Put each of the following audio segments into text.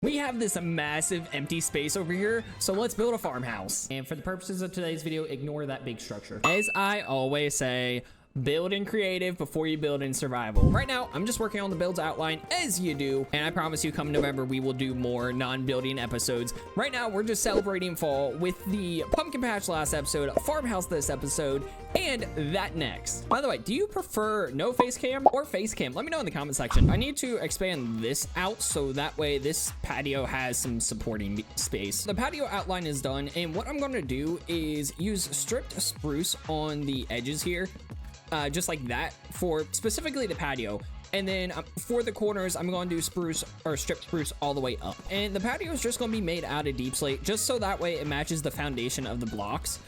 We have this massive empty space over here, so let's build a farmhouse. And for the purposes of today's video, ignore that big structure. As I always say, build in creative before you build in survival. Right now, I'm just working on the builds outline as you do, and I promise you come November, we will do more non-building episodes. Right now, we're just celebrating fall with the pumpkin patch last episode, farmhouse this episode, and that next. By the way, do you prefer no face cam or face cam? Let me know in the comment section. I need to expand this out so that way this patio has some supporting space. The patio outline is done, and what I'm going to do is use stripped spruce on the edges here. Just like that for specifically the patio. And then for the corners, I'm going to do spruce or stripped spruce all the way up. And the patio is just going to be made out of deep slate just so that way it matches the foundation of the blocks.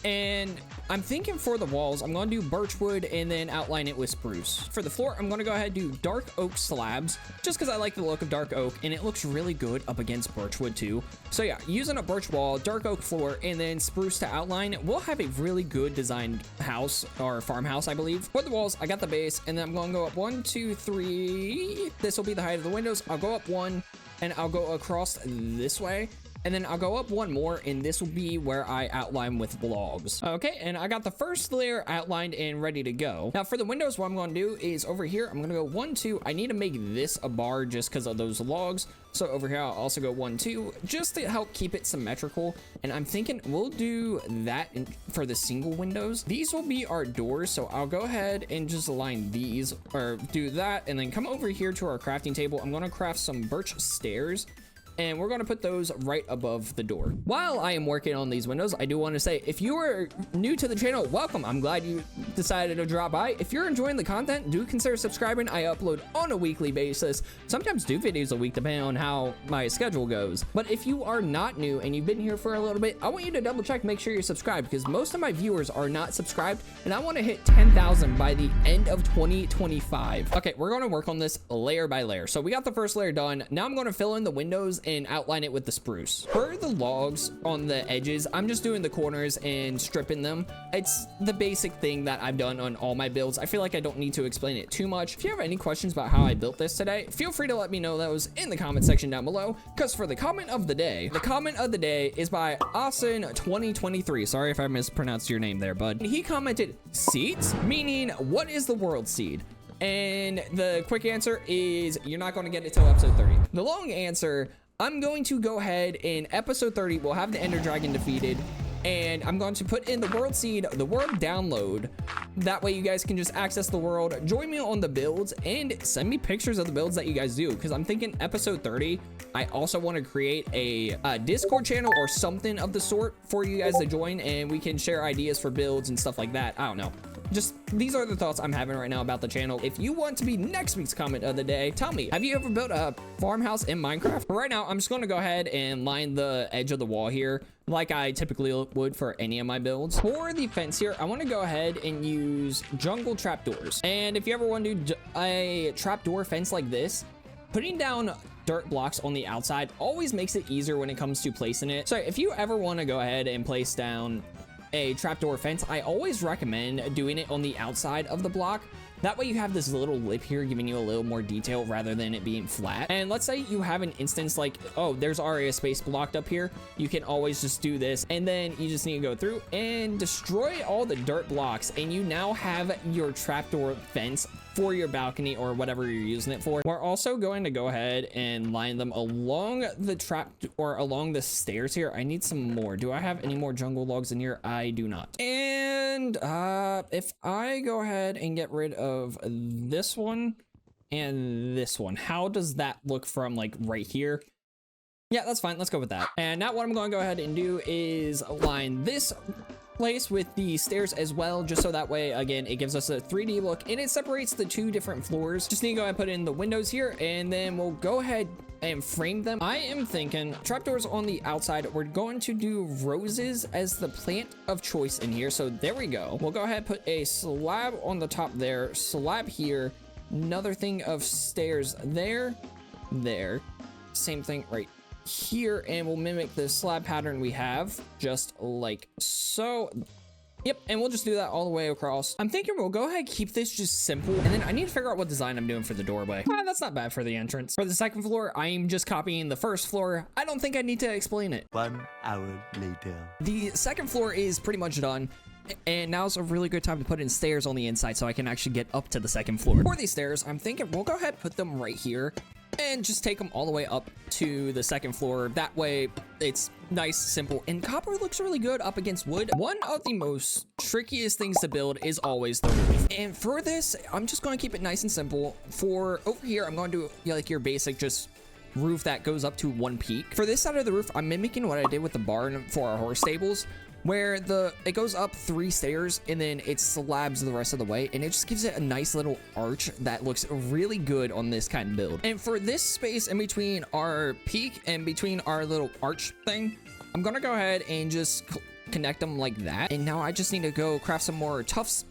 And I'm thinking for the walls, I'm going to do birch wood and then outline it with spruce. For the floor, I'm going to go ahead and do dark oak slabs just because I like the look of dark oak and it looks really good up against birch wood too. So yeah, using a birch wall, dark oak floor, and then spruce to outline, we'll have a really good designed house or farmhouse, I believe. For the walls, I got the base and then I'm going to go up 1, 2, 3. This will be the height of the windows. I'll go up 1 and I'll go across this way. And then I'll go up 1 more, and this will be where I outline with logs. Okay, and I got the first layer outlined and ready to go. Now for the windows, what I'm going to do is over here, I'm going to go 1, 2. I need to make this a bar just because of those logs. So over here, I'll also go 1, 2, just to help keep it symmetrical. And I'm thinking we'll do that for the single windows. These will be our doors, so I'll go ahead and just align these, or do that, and then come over here to our crafting table. I'm going to craft some birch stairs, and we're going to put those right above the door. While I am working on these windows, I do want to say, if you are new to the channel, welcome. I'm glad you decided to drop by. If you're enjoying the content, do consider subscribing. I upload on a weekly basis, sometimes 2 videos a week, depending on how my schedule goes. But if you are not new and you've been here for a little bit, I want you to double check, make sure you're subscribed, because most of my viewers are not subscribed, and I want to hit 10,000 by the end of 2025. Okay, we're going to work on this layer by layer. So we got the first layer done. Now I'm going to fill in the windows and outline it with the spruce. For the logs on the edges, I'm just doing the corners and stripping them. It's the basic thing that I've done on all my builds. I feel like I don't need to explain it too much. If you have any questions about how I built this today, feel free to let me know those in the comment section down below, because for the comment of the day is by Austin2023. Sorry if I mispronounced your name there, bud. He commented, seeds? Meaning, what is the world seed? And the quick answer is, you're not going to get it till episode 30. The long answer, I'm going to go ahead in episode 30, we'll have the Ender Dragon defeated, and I'm going to put in the world seed, the world download. That way you guys can just access the world, join me on the builds, and send me pictures of the builds that you guys do, because I'm thinking episode 30, I also want to create a Discord channel or something of the sort for you guys to join, and we can share ideas for builds and stuff like that. I don't know. Just, these are the thoughts I'm having right now about the channel. If you want to be next week's comment of the day, tell me, have you ever built a farmhouse in Minecraft? Right now, I'm just going to go ahead and line the edge of the wall here like I typically would for any of my builds. For the fence here, I want to go ahead and use jungle trapdoors. And if you ever want to do a trapdoor fence like this, putting down dirt blocks on the outside always makes it easier when it comes to placing it. So if you ever want to go ahead and place down a trapdoor fence, I always recommend doing it on the outside of the block. That way you have this little lip here giving you a little more detail rather than it being flat. And let's say you have an instance like, oh, there's already a space blocked up here. You can always just do this, and then you just need to go through and destroy all the dirt blocks, and you now have your trapdoor fence for your balcony or whatever you're using it for. We're also going to go ahead and line them along the trap or along the stairs here. I need some more. Do I have any more jungle logs in here? I do not. And if I go ahead and get rid of this one and this one, how does that look from like right here? Yeah, that's fine. Let's go with that. And now what I'm going to go ahead and do is align this place with the stairs as well, just so that way, again, it gives us a 3D look and it separates the 2 different floors. Just need to go ahead and put in the windows here, and then we'll go ahead and frame them. I am thinking trapdoors on the outside. We're going to do roses as the plant of choice in here. So there we go. We'll go ahead and put a slab on the top there, slab here, another thing of stairs there, same thing right here, and we'll mimic the slab pattern we have just like so. Yep, and we'll just do that all the way across. I'm thinking we'll go ahead and keep this just simple, and then I need to figure out what design I'm doing for the doorway. That's not bad for the entrance. For the second floor, I'm just copying the first floor. I don't think I need to explain it. 1 hour later. The second floor is pretty much done. And now's a really good time to put in stairs on the inside so I can actually get up to the second floor. For these stairs, I'm thinking we'll go ahead and put them right here and just take them all the way up to the second floor. That way it's nice, simple, and copper looks really good up against wood. One of the most trickiest things to build is always the roof. And for this, I'm just going to keep it nice and simple. For over here, I'm going to do like your basic just roof that goes up to one peak. For this side of the roof, I'm mimicking what I did with the barn for our horse stables, where it goes up 3 stairs and then it slabs the rest of the way, and it just gives it a nice little arch that looks really good on this kind of build. And for this space in between our peak and between our little arch thing, I'm gonna go ahead and just connect them like that. And now I just need to go craft some more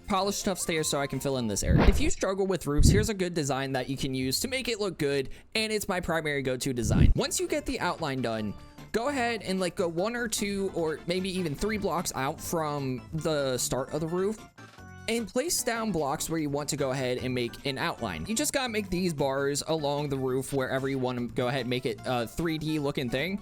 polished tough stairs so I can fill in this area. If you struggle with roofs, here's a good design that you can use to make it look good, and it's my primary go-to design. Once you get the outline done, go ahead and like go 1 or 2 or maybe even 3 blocks out from the start of the roof and place down blocks where you want to go ahead and make an outline. You just gotta make these bars along the roof wherever you want to go ahead and make it a 3D looking thing.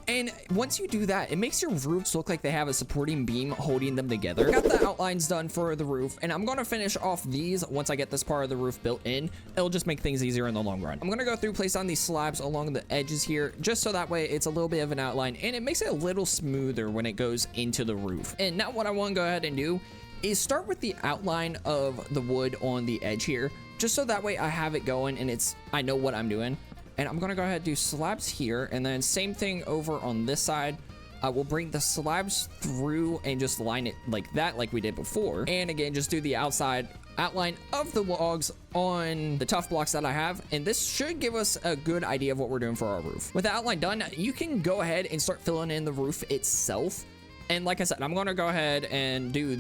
And once you do that, it makes your roofs look like they have a supporting beam holding them together. Got the outlines done for the roof, and I'm going to finish off these once I get this part of the roof built in. It'll just make things easier in the long run. I'm going to go through, place on these slabs along the edges here, just so that way it's a little bit of an outline, and it makes it a little smoother when it goes into the roof. And now what I want to go ahead and do is start with the outline of the wood on the edge here, just so that way I have it going and I know what I'm doing. And I'm gonna go ahead and do slabs here, and then same thing over on this side. We'll bring the slabs through and just line it like that, like we did before. And again, just do the outside outline of the logs on the tough blocks that I have, and this should give us a good idea of what we're doing for our roof. With the outline done, you can go ahead and start filling in the roof itself. And like I said, I'm gonna go ahead and do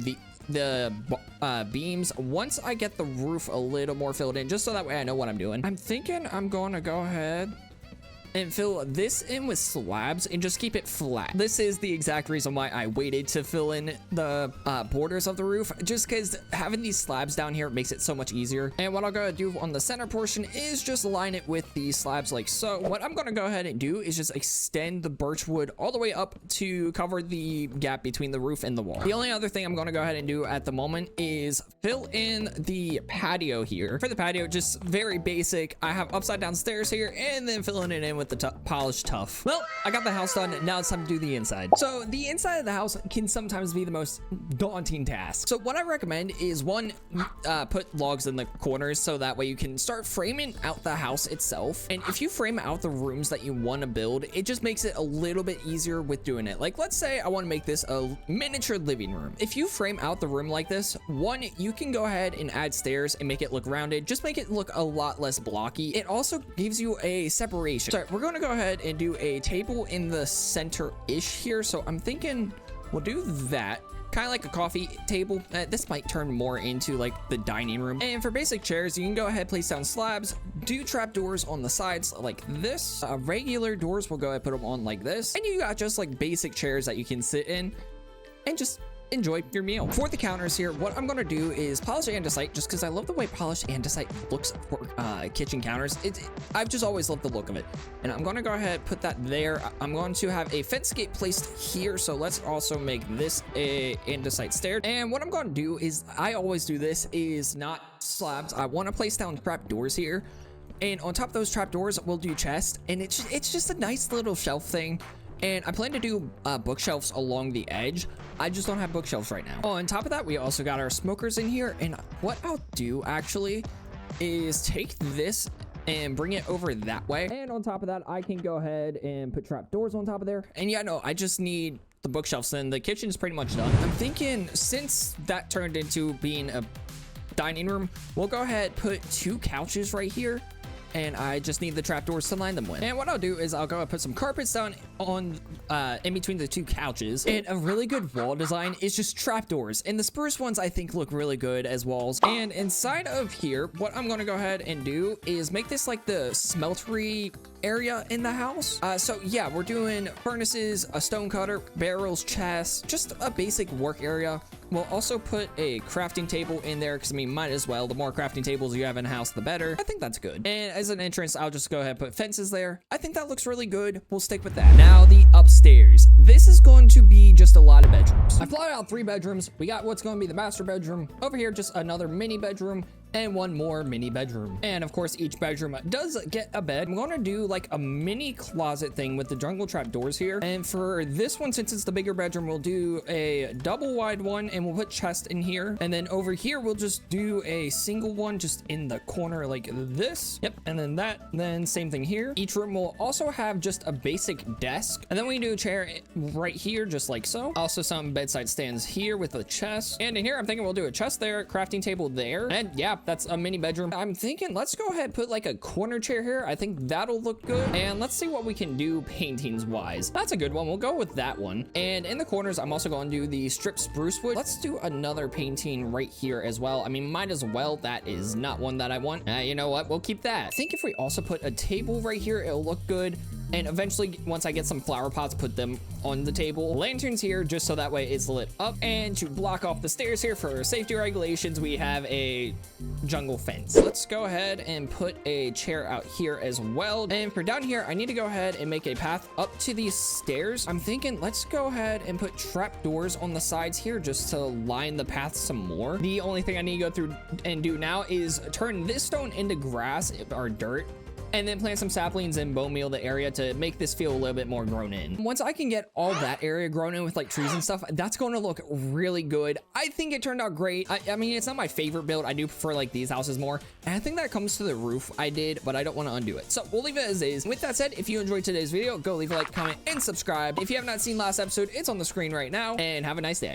the beams once I get the roof a little more filled in, just so that way I know what I'm doing. I'm thinking I'm going to go ahead and fill this in with slabs and just keep it flat. This is the exact reason why I waited to fill in the borders of the roof, just because having these slabs down here makes it so much easier. And what I'll go ahead and do on the center portion is just line it with these slabs like so. What I'm going to go ahead and do is just extend the birch wood all the way up to cover the gap between the roof and the wall. The only other thing I'm going to go ahead and do at the moment is fill in the patio here. For the patio, just very basic. I have upside down stairs here, and then filling it in with the polished tough. Well, I got the house done. Now it's time to do the inside. So the inside of the house can sometimes be the most daunting task. So what I recommend is one, put logs in the corners so that way you can start framing out the house itself. And if you frame out the rooms that you want to build, it just makes it a little bit easier with doing it. Like, let's say I want to make this a miniature living room. If you frame out the room like this, one, you can go ahead and add stairs and make it look rounded. Just make it look a lot less blocky. It also gives you a separation. So we're going to go ahead and do a table in the center-ish here. So I'm thinking we'll do that. Kind of like a coffee table. This might turn more into like the dining room. And for basic chairs, you can go ahead, place down slabs, do trap doors on the sides like this. Regular doors, we'll go ahead, put them on like this. And you got just like basic chairs that you can sit in and just enjoy your meal. For the counters here, what I'm going to do is polish andesite, just because I love the way polished andesite looks for kitchen counters. I've just always loved the look of it. And I'm going to go ahead, put that there. I'm going to have a fence gate placed here. So let's also make this a andesite stair. And what I'm going to do is, I always do this, is not slabs. I want to place down trap doors here. And on top of those trap doors, we'll do chest. And it's just a nice little shelf thing. And I plan to do bookshelves along the edge. I just don't have bookshelves right now. On top of that, we also got our smokers in here. And what I'll do actually is take this and bring it over that way. And on top of that, I can go ahead and put trap doors on top of there. And yeah, no, I just need the bookshelves, and the kitchen is pretty much done. I'm thinking, since that turned into being a dining room, we'll go ahead, put 2 couches right here. And I just need the trapdoors to line them with. And what I'll do is I'll go and put some carpets down on in between the 2 couches. And a really good wall design is just trapdoors. And the spruce ones I think look really good as walls. And inside of here, what I'm going to go ahead and do is make this like the smeltery area in the house. So yeah, we're doing furnaces, a stone cutter, barrels, chests, just a basic work area. We'll also put a crafting table in there because, I mean, might as well. The more crafting tables you have in a house, the better. I think that's good. And as an entrance, I'll just go ahead and put fences there. I think that looks really good. We'll stick with that. Now, the upstairs. This is going to be just a lot of bedrooms. I plotted out 3 bedrooms. We got what's going to be the master bedroom. Over here, just another mini bedroom. And one more mini bedroom. And of course, each bedroom does get a bed. I'm going to do like a mini closet thing with the jungle trap doors here. And for this one, since it's the bigger bedroom, we'll do a double wide one and we'll put chest in here. And then over here, we'll just do a single one just in the corner like this. Yep. And then that, then same thing here. Each room will also have just a basic desk. And then we do a chair right here, just like so. Also some bedside stands here with a chest. And in here, I'm thinking we'll do a chest there, crafting table there. And yeah, that's a mini bedroom. I'm thinking let's go ahead and put like a corner chair here. I think that'll look good. And let's see what we can do paintings wise. That's a good one. We'll go with that one. And in the corners, I'm also going to do the strip spruce wood. Let's do another painting right here as well. I mean, might as well. That is not one that I want. You know what? We'll keep that. I think if we also put a table right here, it'll look good. And eventually, once I get some flower pots, put them on the table. Lanterns here, just so that way it's lit up. And to block off the stairs here for safety regulations, we have a jungle fence. Let's go ahead and put a chair out here as well. And for down here, I need to go ahead and make a path up to these stairs. I'm thinking let's go ahead and put trap doors on the sides here just to line the path some more. The only thing I need to go through and do now is turn this stone into grass or dirt, and then plant some saplings and bone meal the area to make this feel a little bit more grown in. Once I can get all that area grown in with like trees and stuff, that's going to look really good. I think it turned out great. I mean, it's not my favorite build. I do prefer like these houses more. And I think that comes to the roof I did, but I don't want to undo it. So we'll leave it as is. With that said, if you enjoyed today's video, go leave a like, comment, and subscribe. If you have not seen last episode, it's on the screen right now, and have a nice day.